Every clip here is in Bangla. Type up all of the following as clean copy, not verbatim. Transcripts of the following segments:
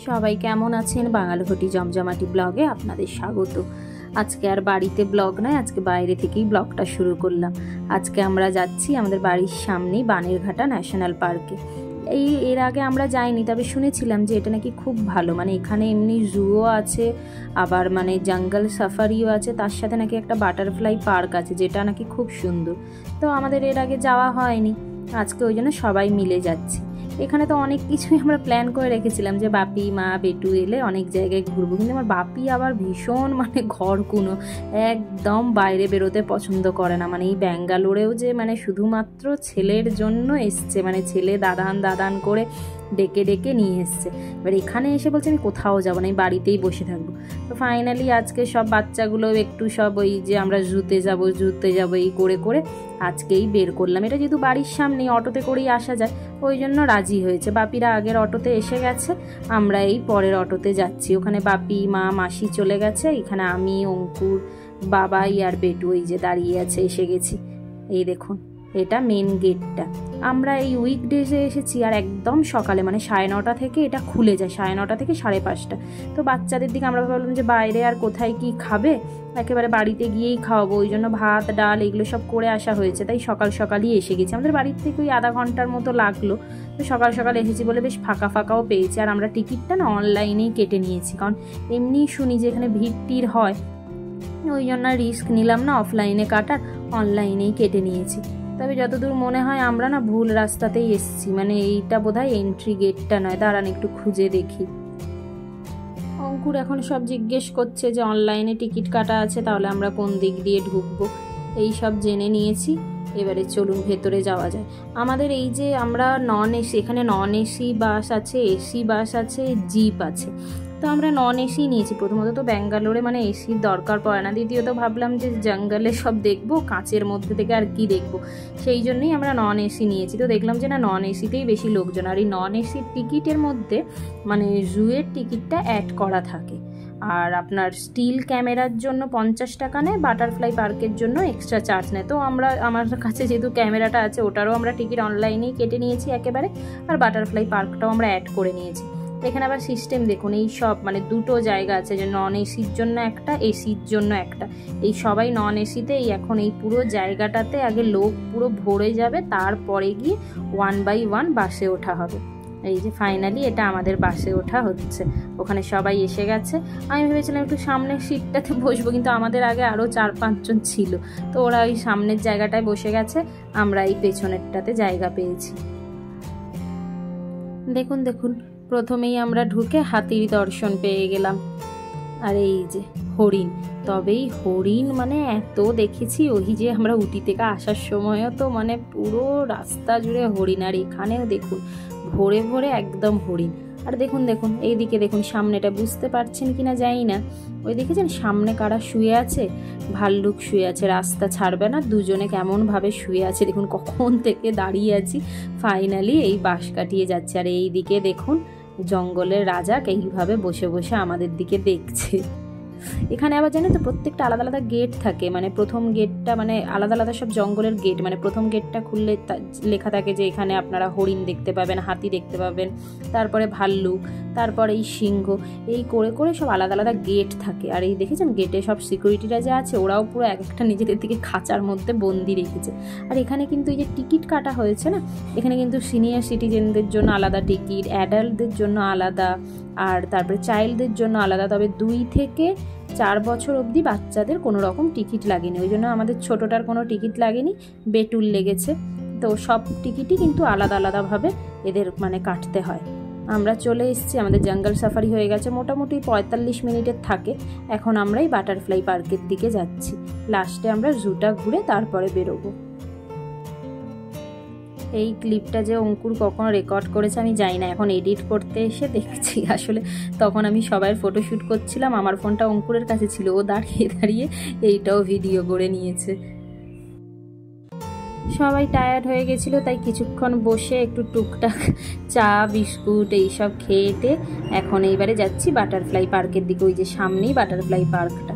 সবাই কেমন আছেন? বাঙালঘটি জমজমাটি ব্লগে আপনাদের স্বাগত। আজকে আর বাড়িতে ব্লগ নয়, আজকে বাইরে থেকেই ব্লগটা শুরু করলাম। আজকে আমরা যাচ্ছি আমাদের বাড়ির সামনেই বানেরঘাটা ন্যাশনাল পার্কে। এর আগে আমরা যাইনি, তবে শুনেছিলাম যে এটা নাকি খুব ভালো, মানে এখানে এমনি জুও আছে, আবার মানে জঙ্গল সাফারিও আছে, তার সাথে নাকি একটা বাটারফ্লাই পার্ক আছে যেটা নাকি খুব সুন্দর। তো আমাদের এর আগে যাওয়া হয়নি, আজকে ওই জন্য সবাই মিলে যাচ্ছি। এখানে তো অনেক কিছুই আমরা প্ল্যান করে রেখেছিলাম যে বাপি মা বেটু এলে অনেক জায়গায় ঘুরবো, কিন্তু আমার বাপি আবার ভীষণ মানে ঘরকুনো, একদম বাইরে বেরোতে পছন্দ করে না। মানে এই ব্যাঙ্গালোরেও যে মানে শুধুমাত্র ছেলের জন্য এসছে, মানে ছেলে দাদান করে ডেকে ডেকে নিয়ে এসছে। এবার এখানে এসে বলছে আমি কোথাও যাবো না, এই বাড়িতেই বসে থাকবো। তো ফাইনালি আজকে সব বাচ্চাগুলো একটু সব ওই যে আমরা জুতে যাবো এই করে করে আজকেই বের করলাম। এটা যেহেতু বাড়ির সামনেই অটোতে করেই আসা যায়, ওই জন্য রাজি হয়েছে। বাপিরা আগের অটোতে এসে গেছে, আমরা এই পরের অটোতে যাচ্ছি। ওখানে বাপি মা মাসি চলে গেছে, এখানে আমি অঙ্কুর বাবাই আর বেটু এই যে দাঁড়িয়ে আছে, এসে গেছি। এই দেখুন, এটা মেন গেটটা। আমরা এই উইকডেজে এসেছি আর একদম সকালে, মানে 9:30 থেকে এটা খুলে যায়, 9:30 থেকে 5:30। তো বাচ্চাদের দিকে আমরা ভাবলাম যে বাইরে আর কোথায় কি খাবে, একেবারে বাড়িতে গিয়েই খাওয়াবো, ওই জন্য ভাত ডাল এগুলো সব করে আসা হয়েছে। তাই সকালই এসে গেছি। আমাদের বাড়ির থেকে ওই আধা ঘন্টার মতো লাগলো। তো সকাল এসেছি বলে বেশ ফাঁকাও পেয়েছি। আর আমরা টিকিটটা না অনলাইনেই কেটে নিয়েছি, কারণ এমনি শুনি যে এখানে ভিড় হয়, ওই জন্য রিস্ক নিলাম না অফলাইনে কাটার, অনলাইনেই কেটে নিয়েছি। তবে যতদূর মনে হয় আমরা না ভুল রাস্তাতেই এসেছি, মানে এইটা বোধহয় এন্ট্রি গেটটা নয়। দাঁড়ান একটু খুঁজে দেখি। অঙ্কুর এখন সব জিজ্ঞেস করছে যে অনলাইনে টিকিট কাটা আছে, তাহলে আমরা কোন দিক দিয়ে ঢুকবো, এই সব জেনে নিয়েছি। এবারে চলুন ভেতরে যাওয়া যায়। আমাদের এই যে আমরা নন এসি, এখানে নন এসি বাস আছে, এসি বাস আছে, জিপ আছে। তো আমরা নন এসি নিয়েছি। প্রথমত তো ব্যাঙ্গালোরে মানে এসির দরকার পড়ে না, দ্বিতীয়ত ভাবলাম যে জঙ্গলে সব দেখবো, কাঁচের মধ্যে থেকে আর কি দেখবো, সেই জন্যই আমরা নন এসি নিয়েছি। তো দেখলাম যে না, নন এসিতেই বেশি লোকজন। আর এই নন এসির টিকিটের মধ্যে মানে জুয়ের টিকিটটা অ্যাড করা থাকে। আর আপনার স্টিল ক্যামেরার জন্য 50 টাকা নেয়, বাটারফ্লাই পার্কের জন্য এক্সট্রা চার্জ নেয়। তো আমার কাছে যেহেতু ক্যামেরাটা আছে, ওটারও আমরা টিকিট অনলাইনেই কেটে নিয়েছি একেবারে, আর বাটারফ্লাই পার্কটাও আমরা অ্যাড করে নিয়েছি। এখানে আবার সিস্টেম দেখুন, এই সব মানে দুটো জায়গা আছে, যে নন এসির জন্য একটা, এসির জন্য একটা। এই সবাই নন এসিতে এখন এই পুরো জায়গাটাতে আগে লোক পুরো ভরে যাবে, তারপরে গিয়ে 1 by 1 বাসে ওঠা হবে। এই যে ফাইনালি এটা আমাদের বাসে ওঠা হচ্ছে। ওখানে সবাই এসে গেছে। আমি ভেবেছিলাম একটু সামনের সিটটাতে বসবো, কিন্তু আমাদের আগে আরও 4-5 জন ছিল, তো ওরা ওই সামনের জায়গাটায় বসে গেছে, আমরা এই পেছনেরটাতে জায়গা পেয়েছি। দেখুন প্রথমেই আমরা ঢুকে হাতির দর্শন পেয়ে গেলাম। আর এই যে হরিণ, তবেই হরিণ মানে এত দেখেছি, ওই যে আমরা উটি থেকে আসার সময়ও তো মানে পুরো রাস্তা জুড়ে হরিণ। আর এখানেও দেখুন ভোরে একদম হরিণ। আর দেখুন এইদিকে দেখুন, সামনেটা বুঝতে পারছেন কিনা জানি না, ওই দেখেছেন সামনে কারা শুয়ে আছে, ভাল্লুক শুয়ে আছে, রাস্তা ছাড়বে না, দুজনে কেমনভাবে শুয়ে আছে। দেখুন কখন থেকে দাঁড়িয়ে আছি, ফাইনালি এই বাস কাটিয়ে যাচ্ছে। আর এইদিকে দেখুন জঙ্গলের রাজা এইভাবে বসে আমাদের দিকে দেখছে। এখানে আবার জানেন তো প্রত্যেকটা আলাদা গেট থাকে, মানে প্রথম গেটটা মানে আলাদা সব জঙ্গলের গেট, মানে প্রথম গেটটা খুললে লেখা থাকে যে এখানে আপনারা হরিণ দেখতে পাবেন, হাতি দেখতে পাবেন, তারপরে ভাল্লুক, তারপরে এই সিংহ, এই করে সব আলাদা গেট থাকে। আর এই দেখেছেন গেটে সব সিকিউরিটিরা যে আছে, ওরাও পুরো একটা নিজেদের দিকে খাঁচার মধ্যে বন্দি রেখেছে। আর এখানে কিন্তু এই যে টিকিট কাটা হয়েছে না, এখানে কিন্তু সিনিয়র সিটিজেনদের জন্য আলাদা টিকিট, অ্যাডাল্টদের জন্য আলাদা, আর তারপরে চাইল্ডদের জন্য আলাদা। তবে 2 থেকে 4 বছর অবধি বাচ্চাদের কোনো রকম টিকিট লাগেনি, ওই জন্য আমাদের ছোটোটার কোনো টিকিট লাগেনি, বেটুল লেগেছে। তো সব টিকিটই কিন্তু আলাদাভাবে এদের মানে কাটতে হয়। আমরা চলে এসেছি, আমাদের জঙ্গল সাফারি হয়ে গেছে, মোটামুটি 45 মিনিটের থাকে। এখন আমরা এই বাটারফ্লাই পার্কের দিকে যাচ্ছি। লাস্টে আমরা জুটা ঘুরে তারপরে বেরোবো। এই ক্লিপটা যে অঙ্কুর কখনো রেকর্ড করেছে আমি জানি না, এখন এডিট করতে এসে দেখছি আসলে তখন আমি সবার ফটোশ্যুট করছিলাম, আমার ফোনটা অঙ্কুরের কাছে ছিল, ও দাঁড়িয়ে এইটাও ভিডিও করে নিয়েছে। সবাই টায়ার্ড হয়ে গেছিলো, তাই কিছুক্ষণ বসে একটু টুকটাক চা বিস্কুট এইসব খেয়ে এখন এইবারে যাচ্ছি বাটারফ্লাই পার্কের দিকে। ওই যে সামনেই বাটারফ্লাই পার্কটা।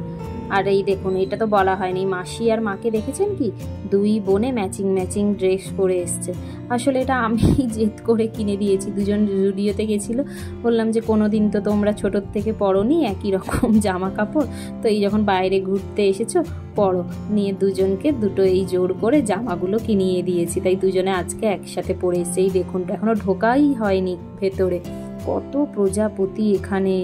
আর এই দেখুন, এটা তো বলা হয়নি, মাসি আর মাকে দেখেছেন কি, দুই বোনে ম্যাচিং ম্যাচিং ড্রেস পরে এসছে। আসলে এটা আমি জেদ করে কিনে দিয়েছি, দুজন জুডিওতে গেছিলো, বললাম যে কোনো দিন তো তোমরা ছোটোর থেকে পরোনি একই রকম জামা কাপড়, তো এই যখন বাইরে ঘুরতে এসেছো পরো, নিয়ে দুজনকে দুটো এই জোর করে জামাগুলো কিনিয়ে দিয়েছি, তাই দুজনে আজকে একসাথে পরে এসছে। এই দেখুন, এখনো ঢোকাই হয়নি ভেতরে, কত প্রজাপতি এখানে,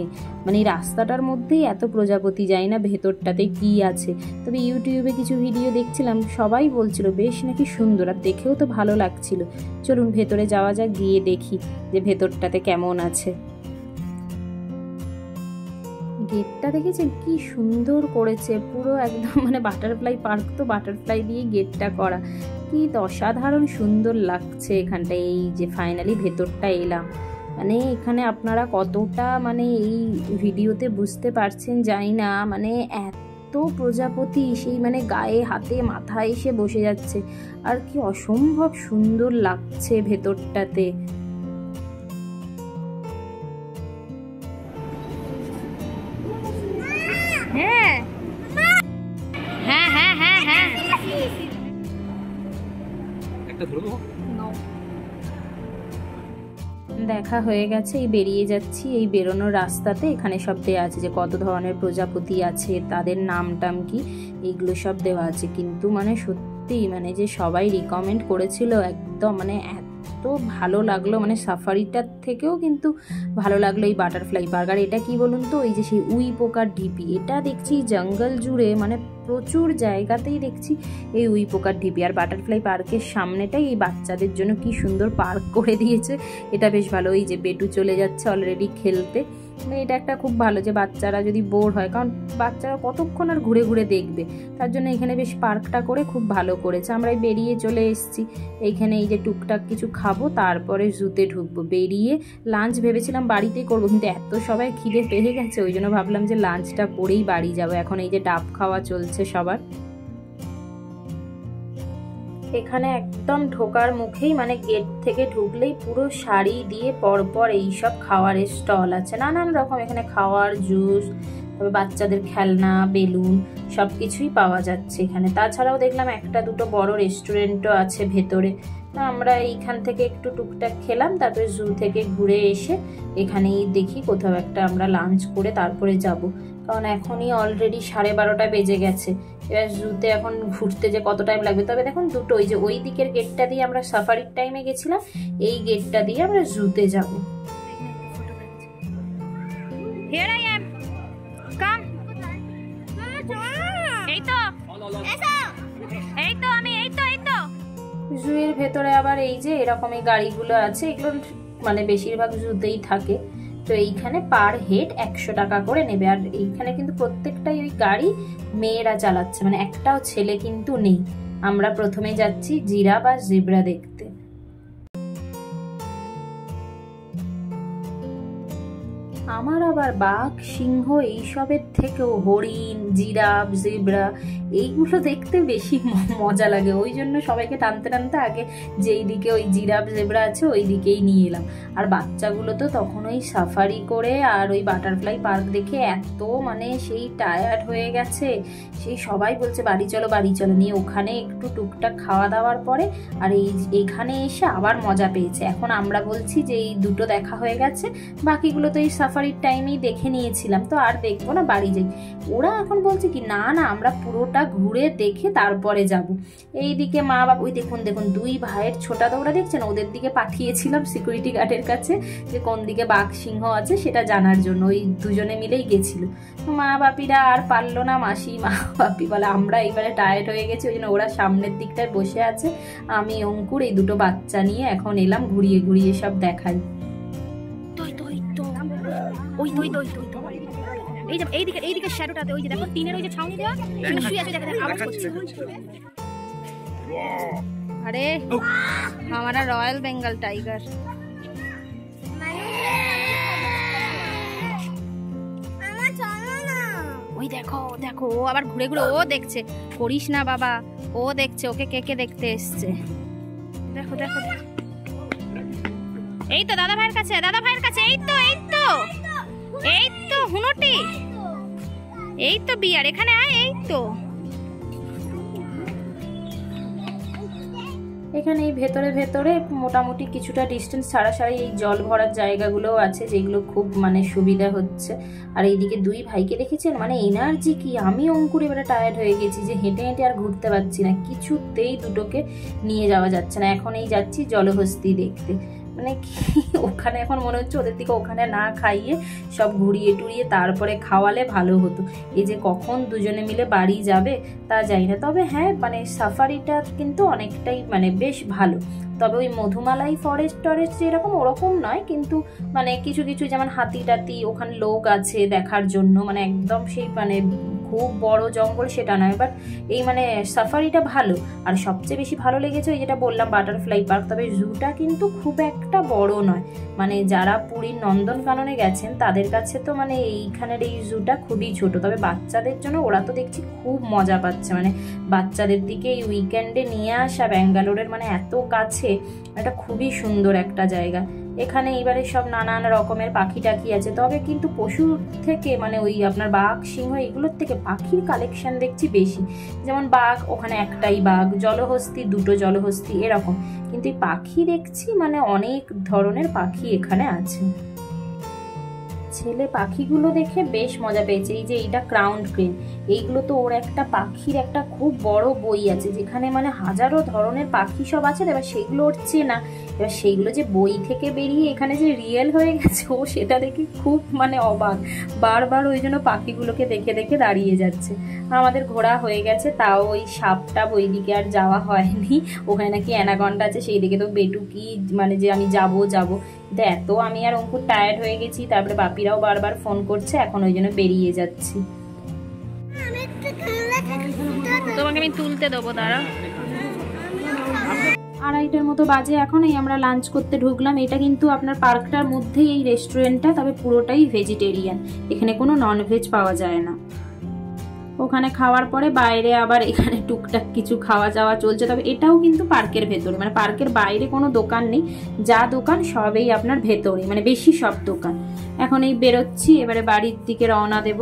মানে এই রাস্তাটার মধ্যেই এত প্রজাপতি, যাই না ভেতরটাতে কি আছে। তবে ইউটিউবে কিছু ভিডিও দেখছিলাম, সবাই বলছিল বেশ নাকি সুন্দর, আর দেখেও তো ভালো লাগছিল। চলুন ভেতরে যাওয়া যাক, গিয়ে দেখি যে ভেতরটাতে কেমন আছে। গেটটা দেখেছেন কি সুন্দর করেছে, পুরো একদম মানে বাটারফ্লাই পার্ক, তো বাটারফ্লাই দিয়ে গেটটা করা, কি অসাধারণ সুন্দর লাগছে এখানটা। এই যে ফাইনালি ভেতরটা এলাম, মানে এখানে আপনারা কতটা মানে এই ভিডিওতে বুঝতে পারছেন জানি না, মানে এত প্রজাপতি সেই মানে গায়ে হাতে মাথায় এসে বসে যাচ্ছে, আর কি অসম্ভব সুন্দর লাগছে ভেতরটাতে। হ্যাঁ হ্যাঁ হ্যাঁ হ্যাঁ হ্যাঁ দেখা হয়ে গেছে, এই বেরিয়ে যাচ্ছি। এই বেরোনোর রাস্তাতে এখানে সব দেওয়া আছে যে কত ধরনের প্রজাপতি আছে, তাদের নাম টাম কি, এইগুলো সব দেওয়া আছে। কিন্তু মানে সত্যি মানে যে সবাই রিকমেন্ড করেছিল, একদম মানে এত ভালো লাগলো, মানে সাফারিটার থেকেও কিন্তু ভালো লাগলো এই বাটারফ্লাই পার্ক। আর এটা কি বলুন তো, এই যে সেই উই পোকার ঢিপি, এটা দেখছি জঙ্গল জুড়ে মানে প্রচুর জায়গাতেই দেখছি এই উই পোকার ঢিপি। আর বাটারফ্লাই পার্কের সামনেটাই এই বাচ্চাদের জন্য কি সুন্দর পার্ক করে দিয়েছে, এটা বেশ ভালো। এই যে বেটু চলে যাচ্ছে অলরেডি খেলতে, মানে এটা একটা খুব ভালো যে বাচ্চারা যদি বোর হয়, কারণ বাচ্চারা কতক্ষণ আর ঘুরে ঘুরে দেখবে, তার জন্য এখানে বেশ পার্কটা করে খুব ভালো করেছে। আমরা বেরিয়ে চলে এসেছি, এইখানে এই যে টুকটাক কিছু খাবো, তারপরে জুতে ঢুকবো। বেরিয়ে লাঞ্চ ভেবেছিলাম বাড়িতেই করবো, কিন্তু এত সবাই খিদে পেয়ে গেছে, ওই জন্য ভাবলাম যে লাঞ্চটা করেই বাড়ি যাবো। এখন এই যে ডাব খাওয়া চলছে সবার। এখানে একদম ঢোকার মুখেই মানে গেট থেকে ঢুকলেই পুরো শাড়ি দিয়ে পরপর এইসব খাওয়ারের স্টল আছে, নানান রকম এখানে খাওয়ার, জুস, তবে বাচ্চাদের খেলনা, বেলুন, সব কিছুই পাওয়া যাচ্ছে এখানে। তাছাড়াও দেখলাম একটা দুটো বড় রেস্টুরেন্টও আছে ভেতরে। আমরা এইখান থেকে একটু টুকটাক খেলাম, তারপরে জু থেকে ঘুরে এসে এখানেই দেখি কোথাও একটা আমরা লাঞ্চ করে তারপরে যাব, কারণ এখনই অলরেডি 12:30 বেজে গেছে। এবার জুতে এখন ঘুরতে যে কত টাইম লাগবে। তবে দেখুন দুটো, ওই যে ওই দিকের গেটটা দিয়ে আমরা সাফারির টাইমে গেছিলাম, এই গেটটা দিয়ে আমরা জুতে যাব। Here I am. Come. এই তো জুয়ের ভেতরে আবার এই যে এরকমই গাড়িগুলো আছে, এগুলো মানে বেশিরভাগ জুতেই থাকে। তো এইখানে পার হেড 100 টাকা করে নেবে, আর এইখানে কিন্তু প্রত্যেকটাই ওই গাড়ি মেয়েরা চালাচ্ছে, মানে একটাও ছেলে কিন্তু নেই। আমরা প্রথমে যাচ্ছি জিরাফ আর জেব্রা দেখতে। আমার আবার বাঘ, সিংহ এইসবের থেকেও হরিণ, জিরাফ, জেব্রা এইগুলো দেখতে বেশি মজা লাগে, ওই জন্য সবাইকে টানতে টানতে আগে যেই দিকে ওই জিরাফ জেব্রা আছে ওই দিকেই নিয়ে এলাম। আর বাচ্চাগুলো তো তখন ওই সাফারি করে আর ওই বাটারফ্লাই পার্ক দেখে এত মানে সেই টায়ার্ড হয়ে গেছে, সেই সবাই বলছে বাড়ি চলো বাড়ি চলো, নিয়ে ওখানে একটু টুকটাক খাওয়া দাওয়ার পরে আর এইখানে এসে আবার মজা পেয়েছে। এখন আমরা বলছি যে এই দুটো দেখা হয়ে গেছে, বাকিগুলো তো এই সাফারির টাইমেই দেখে নিয়েছিলাম, তো আর দেখবো না, বাড়ি যাই। ওরা এখন বলছে কি না না আমরা পুরোটা ঘুরে দেখে তারপরে যাব। এইদিকে মা বাবা, ওই দেখুন দেখুন দুই ভাইয়ের ছোটা দৌড়া দেখছেন, ওদের দিকে পাঠিয়েছিলাম সিকিউরিটি গার্ডের কাছে যে কোন দিকে বাঘ সিংহ আছে সেটা জানার জন্য, ওই দুজনে মিলেই গেছিল। মা বাপিরা আর পারলো না, মাসি মা বাপি বলে আমরা এইবারে টায়ার্ড হয়ে গেছি, ওই জন্য ওরা সামনের দিকটায় বসে আছে, আমি অঙ্কুর এই দুটো বাচ্চা নিয়ে এখন এলাম ঘুরিয়ে ঘুরিয়ে সব দেখাই। এইদিকে শ্যাডোটাতে ওই যে দেখো টিনের ওই যে ছাউনি দেওয়া শুয়ে আছে, দেখো আওয়াজ করছে। আরে हमारा রয়্যাল বেঙ্গল টাইগার। ওই দেখো দেখো ও আবার ঘুরে ঘুরে ও দেখছে, করিস না বাবা, ও দেখছে, ওকে কে কে দেখতে এসছে। দেখো দেখো এই তো দাদা ভাইয়ের কাছে, দাদা ভাইয়ের কাছে, এই তো এই তো এই তো হুনুটি। এই তো বিয়ার এখানে আয়, এই তো এখানে এই ভেতরে ভেতরে মোটামুটি কিছুটা ডিস্টেন্স ছাড়া ছাড়াই এই জল ভরার জায়গাগুলোও আছে, যেগুলো খুব মানে সুবিধা হচ্ছে। আর এইদিকে দুই ভাইকে দেখেছেন, মানে এনার্জি কি! আমি অঙ্কুর এবারে টায়ার্ড হয়ে গেছি যে হেঁটে হেঁটে আর ঘুরতে পারছি না, কিছুতেই দুটোকে নিয়ে যাওয়া যাচ্ছে না। এখন এই যাচ্ছি জলহস্তি দেখতে, মানে কি ওখানে এখন মনে হচ্ছে ওদের দিকে ওখানে না খাইয়ে সব ঘুরিয়ে টুরিয়ে তারপরে খাওয়ালে ভালো হতো। এই যে কখন দুজনে মিলে বাড়ি যাবে তা জানি না। তবে হ্যাঁ, মানে সাফারিটা কিন্তু অনেকটাই মানে বেশ ভালো। তবে ওই মধুমালাই ফরেস্ট টরেস্ট যেরকম ওরকম নয়, কিন্তু মানে কিছু কিছু যেমন হাতি টাতি ওখানে লোক আছে দেখার জন্য, মানে একদম সেই মানে খুব বড় জঙ্গল সেটা নয়, বাট এই মানে সাফারিটা ভালো। আর সবচেয়ে বেশি ভালো লেগেছে ওই যেটা বললাম বাটারফ্লাই পার্ক। তবে জুটা কিন্তু খুব একটা বড় নয়, মানে যারা পুরীর নন্দনকাননে গেছেন তাদের কাছে তো মানে এইখানের এই জুটা খুবই ছোট। তবে বাচ্চাদের জন্য ওরা তো দেখছি খুব মজা পাচ্ছে, মানে বাচ্চাদের দিকে এই উইকেন্ডে নিয়ে আসা ব্যাঙ্গালোরের মানে এত কাছে, এটা খুবই সুন্দর একটা জায়গা। এখানে এবারে সব নানান রকমের পাখি টাকি আছে। তবে কিন্তু পশুর থেকে মানে ওই আপনার বাঘ সিংহ এগুলোর থেকে পাখির কালেকশন দেখছি বেশি। যেমন বাঘ ওখানে একটাই বাঘ, জলহস্তি দুটো জলহস্তি এরকম, কিন্তু এই পাখি দেখছি মানে অনেক ধরনের পাখি এখানে আছে। ছেলে পাখিগুলো দেখে বেশ মজা পেয়েছে। এই যে এইটা ক্রাউন ক্রেন, এইগুলো তো ওর একটা পাখির একটা খুব বড় বই আছে, যেখানে মানে হাজারো ধরনের পাখি সব আছে। এবার সেগুলো ওর চেনা, এবার সেইগুলো যে বই থেকে বেরিয়ে এখানে যে রিয়েল হয়ে গেছে ও সেটা দেখে খুব মানে অবাক, বারবার ওই জন্য পাখিগুলোকে দেখে দেখে দাঁড়িয়ে যাচ্ছে। আমাদের ঘোরা হয়ে গেছে, তাও ওই সাপটা ওই দিকে আর যাওয়া হয়নি। ওখানে নাকি অ্যানাকন্ডা আছে, সেই দিকে তো বেটুকি মানে যে আমি যাব কিন্তু এত আমি আর অঙ্কুর টায়ার্ড হয়ে গেছি। তারপরে বাপিরাও বারবার ফোন করছে, এখন ওই জন্য বেরিয়ে যাচ্ছি। তোমাকে আমি তুলতে দেবো, দাঁড়া। 2:30টার মতো বাজে এখন, এই আমরা লাঞ্চ করতে ঢুকলাম। এটা কিন্তু আপনার পার্কটার মধ্যেই এই রেস্টুরেন্টটা, তবে পুরোটাই ভেজিটেরিয়ান, এখানে কোনো ননভেজ পাওয়া যায় না। ওখানে খাওয়ার পরে বাইরে আবার এখানে টুকটাক কিছু খাওয়া যাওয়া চলছে। তবে এটাও কিন্তু পার্কের ভেতরে, মানে পার্কের বাইরে কোনো দোকান নেই, যা দোকান সবেই আপনার ভেতরে, মানে বেশি সব দোকান। এখন এই বেরোচ্ছি, এবারে বাড়ির দিকে রওনা দেব।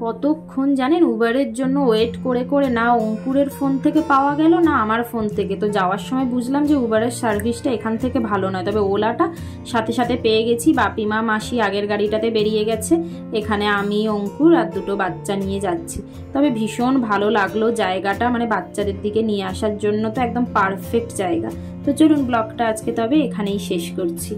কতক্ষণ জানেন উবারের জন্য ওয়েট করে করে, না অঙ্কুরের ফোন থেকে পাওয়া গেল না আমার ফোন থেকে। তো যাওয়ার সময় বুঝলাম যে উবারের সার্ভিসটা এখান থেকে ভালো নয়, তবে ওলাটা সাথে সাথে পেয়ে গেছি। বাপিমা মাসি আগের গাড়িটাতে বেরিয়ে গেছে, এখানে আমি অঙ্কুর আর দুটো বাচ্চা নিয়ে যাচ্ছি। তবে ভীষণ ভালো লাগলো জায়গাটা, মানে বাচ্চাদের দিকে নিয়ে আসার জন্য তো একদম পারফেক্ট জায়গা। তো চলুন ব্লগটা আজকে তবে এখানেই শেষ করছি।